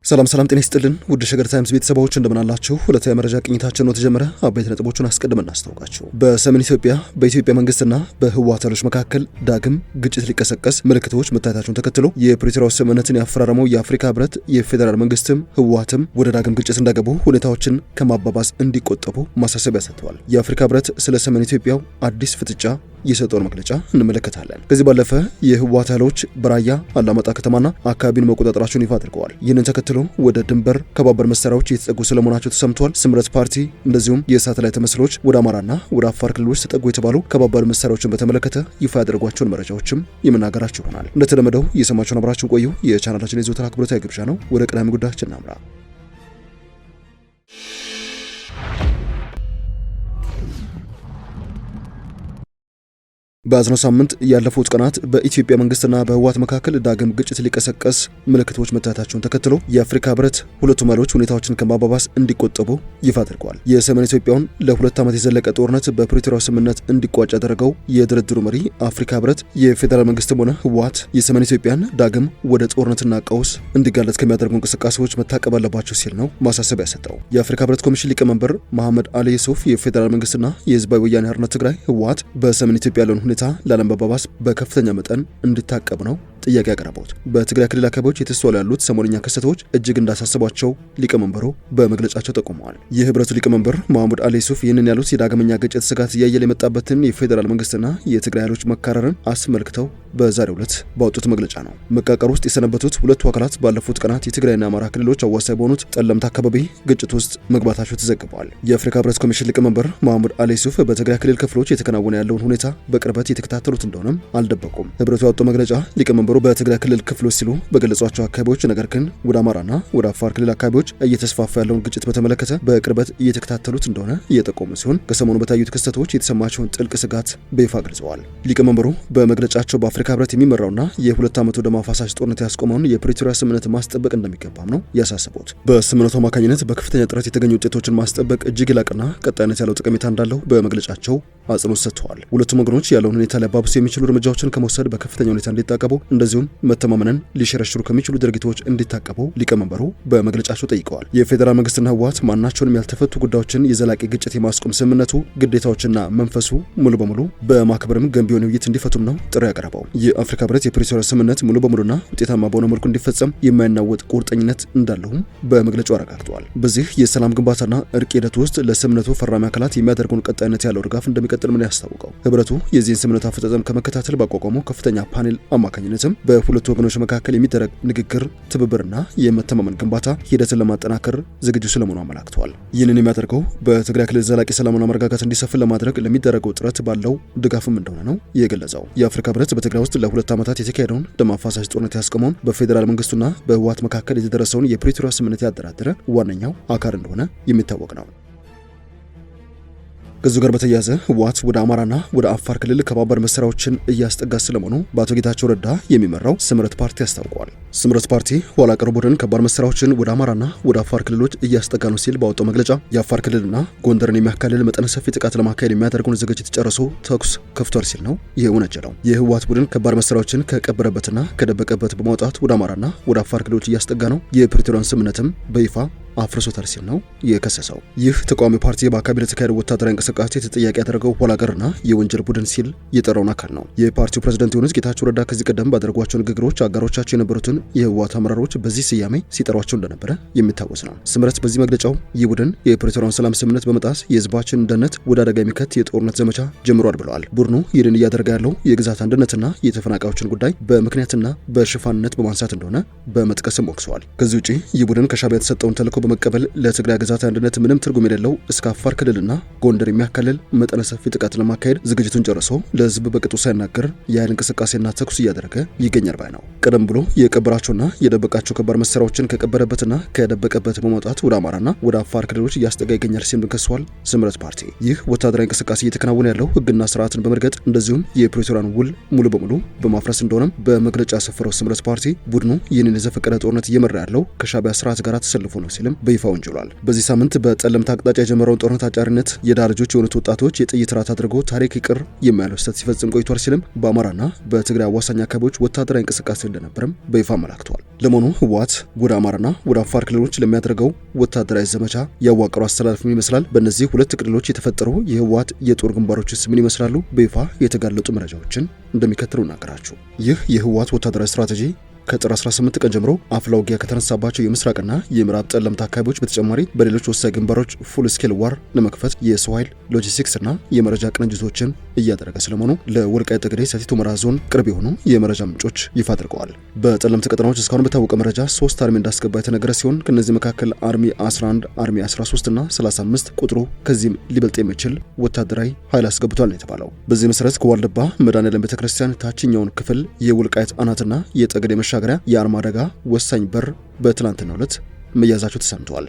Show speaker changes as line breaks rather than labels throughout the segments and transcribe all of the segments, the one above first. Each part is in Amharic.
ሰላም ጤና ይስጥልን ውድ ሸገር ታይምስ ቤተሰቦች እንደምን አላችሁ? ሁለተኛ መረጃ ቅኝታችን ነው ተጀመረ። አበይት ነጥቦቹን አስቀድመን እናስታውቃችሁ። በሰሜን ኢትዮጵያ በኢትዮጵያ መንግስትና በህወሓት ኃይሎች መካከል ዳግም ግጭት ሊቀሰቀስ ምልክቶች መታየታቸውን ተከትሎ የፕሪቶሪያው ስምምነትን ያፈራረመው የአፍሪካ ህብረት የፌዴራል መንግስትም ህወሓትም ወደ ዳግም ግጭት እንዳይገቡ ሁኔታዎችን ከማባባስ እንዲቆጠቡ ማሳሰቢያ ሰጥተዋል። የአፍሪካ ህብረት ስለ ሰሜን ኢትዮጵያው አዲስ ፍጥጫ የሰጠውን መግለጫ እንመለከታለን። ከዚህ ባለፈ የህወሓት ኃይሎች በራያ አላማጣ ከተማና አካባቢውን መቆጣጠራቸውን ይፋ አድርገዋል። ይህንን ተከትሎ ወደ ድንበር ከባባድ መሳሪያዎች እየተጠጉ ስለመሆናቸው ተሰምቷል። ስምረት ፓርቲ እንደዚሁም የሳተላይት ምስሎች ወደ አማራና ወደ አፋር ክልሎች ተጠጉ የተባሉ ከባባድ መሳሪያዎችን በተመለከተ ይፋ ያደረጓቸውን መረጃዎችም የምናገራችሁ ይሆናል። እንደተለመደው የሰማችሁን አብራችሁን ቆዩ። የቻናላችን የዘወትር አክብሮታዊ ግብዣ ነው። ወደ ቀዳሚ ጉዳያችን እናምራ። በአዝነው ሳምንት ያለፉት ቀናት በኢትዮጵያ መንግስትና በህወሓት መካከል ዳግም ግጭት ሊቀሰቀስ ምልክቶች መታየታቸውን ተከትሎ የአፍሪካ ህብረት ሁለቱም ኃይሎች ሁኔታዎችን ከማባባስ እንዲቆጠቡ ይፋ አድርገዋል። የሰሜን ኢትዮጵያውን ለ2 ዓመት የዘለቀ ጦርነት በፕሪቶሪያው ስምምነት እንዲቋጭ ያደረገው የድርድሩ መሪ አፍሪካ ህብረት የፌዴራል መንግስትም ሆነ ህወሓት የሰሜን ኢትዮጵያን ዳግም ወደ ጦርነትና ቀውስ እንዲጋለጥ ከሚያደርጉ እንቅስቃሴዎች መታቀብ አለባቸው ሲል ነው ማሳሰቢያ ያሰጠው። የአፍሪካ ህብረት ኮሚሽን ሊቀመንበር መሐመድ አሊ ዩሱፍ የፌዴራል መንግስትና የህዝባዊ ወያኔ ሓርነት ትግራይ ህወሓት በሰሜን ኢትዮጵያ ያለውን ሁኔታ ላለመባባስ በከፍተኛ መጠን እንዲታቀብ ነው ጥያቄ ያቀረቡት። በትግራይ ክልል አካባቢዎች የተስተዋሉ ያሉት ሰሞነኛ ክስተቶች እጅግ እንዳሳሰቧቸው ሊቀመንበሩ በመግለጫቸው ጠቁመዋል። የህብረቱ ሊቀመንበር መሐመድ አሊ ዩሱፍ ይህንን ያሉት የዳግመኛ ግጭት ስጋት እያየለ የመጣበትን የፌዴራል መንግስትና የትግራይ ኃይሎች መካረርን አስመልክተው በዛሬው ዕለት ባወጡት መግለጫ ነው። መቃቀር ውስጥ የሰነበቱት ሁለቱ አካላት ባለፉት ቀናት የትግራይና አማራ ክልሎች አዋሳኝ በሆኑት ጠለምት አካባቢ ግጭት ውስጥ መግባታቸው ተዘግበዋል። የአፍሪካ ህብረት ኮሚሽን ሊቀመንበር መሐመድ አሊ ዩሱፍ በትግራይ ክልል ክፍሎች የተከናወነ ያለውን ሁኔታ በቅርበት የተከታተሉት እንደሆነም አልደበቁም። ህብረቱ ያወጣው መግለጫ ሊቀመንበሩ በትግራይ ክልል ክፍሎች ሲሉ በገለጿቸው አካባቢዎች ነገር ግን ወደ አማራና ወደ አፋር ክልል አካባቢዎች እየተስፋፋ ያለውን ግጭት በተመለከተ በቅርበት እየተከታተሉት እንደሆነ እየጠቆሙ ሲሆን ከሰሞኑ በታዩት ክስተቶች የተሰማቸውን ጥልቅ ስጋት በይፋ ገልጸዋል። ሊቀመንበሩ በመግለጫቸው በአፍሪካ ህብረት የሚመራውና የ2 ዓመቱ ደም አፋሳሽ ጦርነት ያስቆመውን የፕሪቶሪያ ስምምነት ማስጠበቅ እንደሚገባም ነው ያሳሰቡት። በስምምነቱ አማካኝነት በከፍተኛ ጥረት የተገኙ ውጤቶችን ማስጠበቅ እጅግ የላቀና ቀጣይነት ያለው ጠቀሜታ እንዳለው በመግለጫቸው አጽንኦት ሰጥተዋል። ሁለቱም ወገኖች ያለውን ሁኔታ ሊያባብሱ የሚችሉ እርምጃዎችን ከመውሰድ በከፍተኛ ሁኔታ እንዲታቀቡ እንደዚሁም መተማመንን ሊሸረሽሩ ከሚችሉ ድርጊቶች እንዲታቀቡ ሊቀመንበሩ በመግለጫቸው ጠይቀዋል። የፌዴራል መንግስትና ህወሓት ማናቸውንም ያልተፈቱ ጉዳዮችን የዘላቂ ግጭት የማስቆም ስምምነቱ ግዴታዎችና መንፈሱ ሙሉ በሙሉ በማክበርም ገንቢ የሆነ ውይይት እንዲፈቱም ነው ጥሪ ያቀረበው። የአፍሪካ ህብረት የፕሪቶሪያ ስምምነት ሙሉ በሙሉና ውጤታማ በሆነ መልኩ እንዲፈጸም የማይናወጥ ቁርጠኝነት እንዳለውም በመግለጫው አረጋግጠዋል። በዚህ የሰላም ግንባታና እርቅ ሂደት ውስጥ ለስምምነቱ ፈራሚ አካላት የሚያደርገውን ቀጣይነት ያለው ድጋፍ እንደሚቀጥል ምን ያስታውቀው። ህብረቱ የዚህን ስምምነት አፈጻጸም ከመከታተል ባቋቋመው ከፍተኛ ፓኔል አማካኝነትም በሁለቱ ወገኖች መካከል የሚደረግ ንግግር፣ ትብብርና የመተማመን ግንባታ ሂደትን ለማጠናከር ዝግጁ ስለመሆኑ አመላክተዋል። ይህንን የሚያደርገው በትግራይ ክልል ዘላቂ ሰላምና መረጋጋት እንዲሰፍን ለማድረግ ለሚደረገው ጥረት ባለው ድጋፍም እንደሆነ ነው የገለጸው። የአፍሪካ ህብረት በትግራይ ውስጥ ለ2 ዓመታት የተካሄደውን ደም አፋሳሽ ጦርነት ያስቆመውን በፌዴራል መንግስቱና በህወሓት መካከል የተደረሰውን የፕሪቶሪያ ስምምነት ያደራደረ ዋነኛው አካል እንደሆነ የሚታወቅ ነው። ከዚሁ ጋር በተያያዘ ህወሓት ወደ አማራና ወደ አፋር ክልል ከባባድ መሳሪያዎችን እያስጠጋ ስለመሆኑ በአቶ ጌታቸው ረዳ የሚመራው ስምረት ፓርቲ አስታውቋል። ስምረት ፓርቲ ኋላ ቀር ቡድን ከባድ መሳሪያዎችን ወደ አማራና ወደ አፋር ክልሎች እያስጠጋ ነው ሲል ባወጣው መግለጫ የአፋር ክልልና ጎንደርን የሚያካልል መጠነ ሰፊ ጥቃት ለማካሄድ የሚያደርገውን ዝግጅት ጨርሶ ተኩስ ከፍቷል ሲል ነው ይህ ወነጀለው። የህወሓት ቡድን ከባድ መሳሪያዎችን ከቀበረበትና ከደበቀበት በማውጣት ወደ አማራና ወደ አፋር ክልሎች እያስጠጋ ነው፣ የፕሪቶሪያን ስምምነትም በይፋ አፍርሶታል ሲል ነው የከሰሰው። ይህ ተቃዋሚ ፓርቲ በአካባቢ ለተካሄደው ወታደራዊ እንቅስቃሴ ተጠያቂ ያደረገው ኋላ ቀርና የወንጀል ቡድን ሲል የጠራውን አካል ነው። የፓርቲው ፕሬዝዳንት የሆኑት ጌታቸው ረዳ ከዚህ ቀደም ባደረጓቸው ንግግሮች አጋሮቻቸው የነበሩትን የህወሓት አመራሮች በዚህ ስያሜ ሲጠሯቸው እንደነበረ የሚታወስ ነው። ስምረት በዚህ መግለጫው ይህ ቡድን የፕሪቶሪያውን ሰላም ስምምነት በመጣስ የህዝባችን ደህንነት ወደ አደጋ የሚከት የጦርነት ዘመቻ ጀምሯል ብለዋል። ቡድኑ ይህንን እያደረገ ያለው የግዛት አንድነትና የተፈናቃዮችን ጉዳይ በምክንያትና በሽፋንነት በማንሳት እንደሆነ በመጥቀስም ወቅሰዋል። ከዚህ ውጪ ይህ ቡድን ከሻዕቢያ የተሰጠውን ተልዕኮ በመቀበል ለትግራይ ግዛት አንድነት ምንም ትርጉም የሌለው እስከ አፋር ክልልና ጎንደር የሚያካልል መጠነ ሰፊ ጥቃት ለማካሄድ ዝግጅቱን ጨርሶ ለህዝብ በቅጡ ሳይናገር የኃይል እንቅስቃሴና ተኩስ እያደረገ ይገኛል ባይ ነው። ቀደም ብሎ የቀበራቸውና የደበቃቸው ከባድ መሳሪያዎችን ከቀበረበትና ከደበቀበት በመውጣት ወደ አማራና ወደ አፋር ክልሎች እያስጠጋ ይገኛል ሲል ከሷል ስምረት ፓርቲ። ይህ ወታደራዊ እንቅስቃሴ እየተከናወነ ያለው ህግና ስርዓትን በመርገጥ እንደዚሁም የፕሪቶሪያን ውል ሙሉ በሙሉ በማፍረስ እንደሆነም በመግለጫ ያሰፈረው ስምረት ፓርቲ ቡድኑ ይህንን የዘፈቀደ ጦርነት እየመራ ያለው ከሻዕቢያ ስርዓት ጋር ተሰልፎ ነው ሲልም እንደነበረም በይፋ ወንጅሏል። በዚህ ሳምንት በጠለምት አቅጣጫ የጀመረውን ጦርነት አጫሪነት የድሃ ልጆች የሆኑት ወጣቶች የጥይት ራት አድርጎ ታሪክ ይቅር የማያለው ስህተት ሲፈጽም ቆይቷል ሲልም በአማራና በትግራይ አዋሳኝ አካባቢዎች ወታደራዊ እንቅስቃሴ እንደነበረም በይፋ አመላክቷል። ለመሆኑ ህወሓት ወደ አማራና ወደ አፋር ክልሎች ለሚያደርገው ወታደራዊ ዘመቻ ያዋቀሩ አስተላለፍ ምን ይመስላል? በእነዚህ ሁለት ክልሎች የተፈጠሩ የህወሓት የጦር ግንባሮችስ ምን ይመስላሉ? በይፋ የተጋለጡ መረጃዎችን እንደሚከተለው እናገራችሁ። ይህ የህወሓት ወታደራዊ ስትራቴጂ ከጥር 18 ቀን ጀምሮ አፍላ ውጊያ ከተነሳባቸው የምስራቅና የምዕራብ ጠለምት አካባቢዎች በተጨማሪ በሌሎች ወሳኝ ግንባሮች ፉል ስኬል ዋር ለመክፈት የሰው ኃይል ሎጂስቲክስ እና የመረጃ ቅንጅቶችን እያደረገ ስለመሆኑ ለወልቃይት ጠገዴ ሰቲት ሁመራ ዞን ቅርብ የሆኑ የመረጃ ምንጮች ይፋ አድርገዋል። በጠለምት ቀጠናዎች እስካሁን በታወቀ መረጃ 3 አርሚ እንዳስገባ የተነገረ ሲሆን ከነዚህ መካከል አርሚ 11፣ አርሚ 13 እና 35 ቁጥሩ ከዚህም ሊበልጥ የሚችል ወታደራዊ ኃይል አስገብቷል ነው የተባለው። በዚህ መሰረት ከዋልድባ መድኃኔዓለም ቤተክርስቲያን ታችኛውን ክፍል የወልቃይት አናትና የጠገዴ መሻገሪያ የአርማደጋ ወሳኝ በር በትላንትናው ዕለት መያዛቸው ተሰምቷል።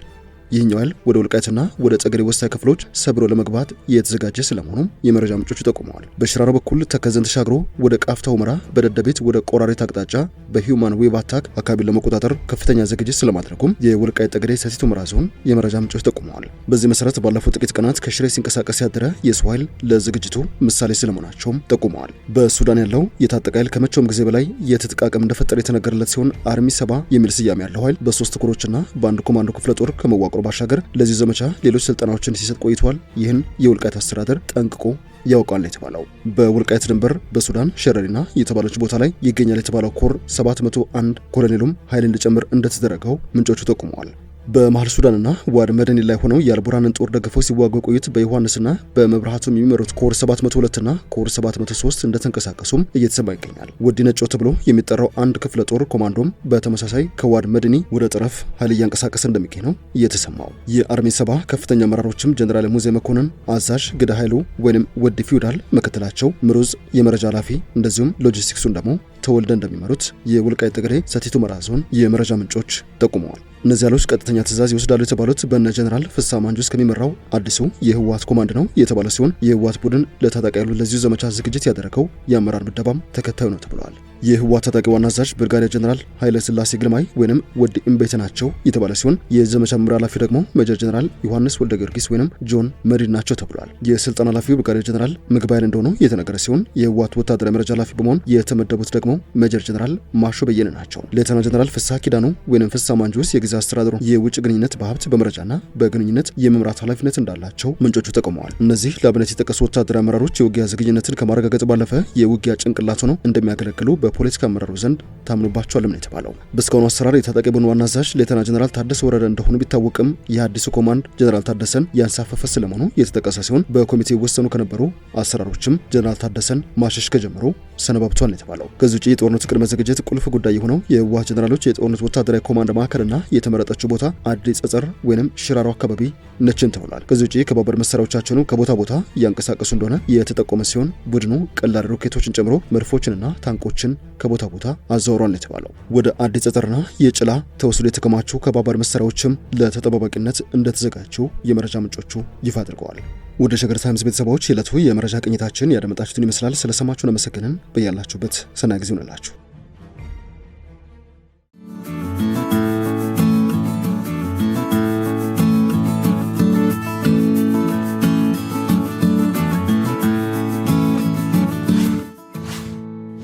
ይህኛው ኃይል ወደ ወልቃይትና ወደ ጠገዴ ወሳኝ ክፍሎች ሰብሮ ለመግባት የተዘጋጀ ስለመሆኑ የመረጃ ምንጮቹ ጠቁመዋል። በሽራሮ በኩል ተከዘን ተሻግሮ ወደ ቃፍታ ሁመራ፣ በደደቤት ወደ ቆራሪት አቅጣጫ በሂውማን ዌቭ አታክ አካባቢን ለመቆጣጠር ከፍተኛ ዝግጅት ስለማድረጉም የወልቃይት ጠገዴ ሰቲት ሁመራ ዞን የመረጃ ምንጮች ጠቁመዋል። በዚህ መሰረት ባለፉት ጥቂት ቀናት ከሽሬ ሲንቀሳቀስ ያደረ የሰው ኃይል ለዝግጅቱ ምሳሌ ስለመሆናቸውም ጠቁመዋል። በሱዳን ያለው የታጠቀ ኃይል ከመቼውም ጊዜ በላይ የትጥቅ አቅም እንደፈጠረ የተነገረለት ሲሆን አርሚ 70 የሚል ስያሜ ያለው ኃይል በ3 ኮሮችና በአንድ ኮማንዶ ክፍለ ጦር ከመዋቅሩ ባሻገር ለዚህ ዘመቻ ሌሎች ስልጠናዎችን ሲሰጥ ቆይቷል። ይህን የወልቃይት አስተዳደር ጠንቅቆ ያውቃል የተባለው በወልቃይት ድንበር በሱዳን ሸረሪና የተባለች ቦታ ላይ ይገኛል የተባለው ኮር 701 ኮሎኔሉም ኃይል እንዲጨምር እንደተደረገው ምንጮቹ ጠቁመዋል። በመሃል ሱዳንና ዋድ መደኒ ላይ ሆነው የአልቡርሃንን ጦር ደግፈው ሲዋጉ ቆይት በዮሐንስና በመብርሃቱም የሚመሩት ኮር 702 እና ኮር 703 እንደተንቀሳቀሱም እየተሰማ ይገኛል። ወዲ ነጮ ተብሎ የሚጠራው አንድ ክፍለ ጦር ኮማንዶም በተመሳሳይ ከዋድ መደኒ ወደ ጠረፍ ኃይል እያንቀሳቀሰ እንደሚገኝ ነው እየተሰማው። የአርሚ 70 ከፍተኛ አመራሮችም ጀነራል ሙዜ መኮንን አዛዥ፣ ግዳ ኃይሉ ወይንም ወዲ ፊውዳል ምክትላቸው፣ ምሩዝ የመረጃ ኃላፊ እንደዚሁም ሎጂስቲክሱን ደግሞ ተወልደ እንደሚመሩት የወልቃይት ጠገዴ ሰቲት ሁመራ ዞን የመረጃ ምንጮች ጠቁመዋል። እነዚህ ያሉት ቀጥተኛ ትዕዛዝ ይወስዳሉ የተባሉት በእነ ጀነራል ፍስሐ ማንጁስ ከሚመራው አዲሱ የህወሓት ኮማንድ ነው የተባለ ሲሆን የህወሓት ቡድን ለታጣቂ ኃይሉ ለዚሁ ዘመቻ ዝግጅት ያደረገው የአመራር ምደባም ተከታዩ ነው ተብሏል። የህወሓት ታጣቂ ዋና አዛዥ ብርጋዴር ጀነራል ኃይለ ስላሴ ግርማይ ወይንም ወዲ እምቤት ናቸው የተባለ ሲሆን የዘመቻ መምሪያ ኃላፊ ደግሞ ሜጀር ጀነራል ዮሐንስ ወልደ ጊዮርጊስ ወይንም ጆን መሪድ ናቸው ተብሏል። የስልጣን ኃላፊው ብርጋዴር ጀነራል ምግባይል እንደሆኑ የተነገረ ሲሆን የህወሓት ወታደራዊ መረጃ ኃላፊ በመሆን የተመደቡት ደግሞ ሜጀር ጀነራል ማሾ በየነ ናቸው። ሌተና ጀነራል ፍስሐ ኪዳኑ ወይንም ፍስሐ ማንጁስ የጊዜ አስተዳደሩ የውጭ ግንኙነት በሀብት በመረጃና በግንኙነት የመምራት ኃላፊነት እንዳላቸው ምንጮቹ ጠቁመዋል። እነዚህ ለአብነት የጠቀሱ ወታደራዊ አመራሮች የውጊያ ዝግጁነትን ከማረጋገጥ ባለፈ የውጊያ ጭንቅላት ሆነው እንደሚያገለግሉ በፖለቲካ አመራሩ ዘንድ ታምኖባቸዋል ነው የተባለው። በእስካሁኑ አሰራር የታጣቂ ቡድን ዋና አዛዥ ሌተና ጀነራል ታደሰ ወረደ እንደሆኑ ቢታወቅም የአዲሱ ኮማንድ ጀነራል ታደሰን ያንሳፈፈ ስለመሆኑ የተጠቀሰ ሲሆን በኮሚቴ ወሰኑ ከነበሩ አሰራሮችም ጀነራል ታደሰን ማሸሽ ከጀመሩ ሰነባብቷል ነው የተባለው። ከዚህ ውጪ የጦርነቱ ቅድመ ዝግጅት ቁልፍ ጉዳይ የሆነው የህወሓት ጀነራሎች የጦርነቱ ወታደራዊ ኮማንድ ማዕከልና የተመረጠችው ቦታ አዲ ጸጸር ወይንም ሽራሮ አካባቢ ነችን ተብሏል። ከዚህ ውጪ ከባባድ መሳሪያዎቻቸውን ከቦታ ቦታ እያንቀሳቀሱ እንደሆነ የተጠቆመ ሲሆን ቡድኑ ቀላል ሮኬቶችን ጨምሮ መድፎችንና ታንኮችን ከቦታ ቦታ አዘዋውሯል ነው የተባለው። ወደ አዲ ጸጸርና የጭላ ተወስዶ የተከማቹ ከባባድ መሳሪያዎችም ለተጠባባቂነት እንደተዘጋጁ የመረጃ ምንጮቹ ይፋ አድርገዋል። ወደ ሸገር ታይምስ ቤተሰቦች የዕለቱ የመረጃ ቅኝታችን ያደመጣችሁትን ይመስላል። ስለሰማችሁን አመሰግነን። በያላችሁበት ሰናይ ጊዜ ይሁንላችሁ።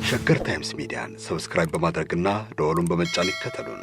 ሸገር ታይምስ ሚዲያን ሰብስክራይብ በማድረግና ደወሉን በመጫን ይከተሉን።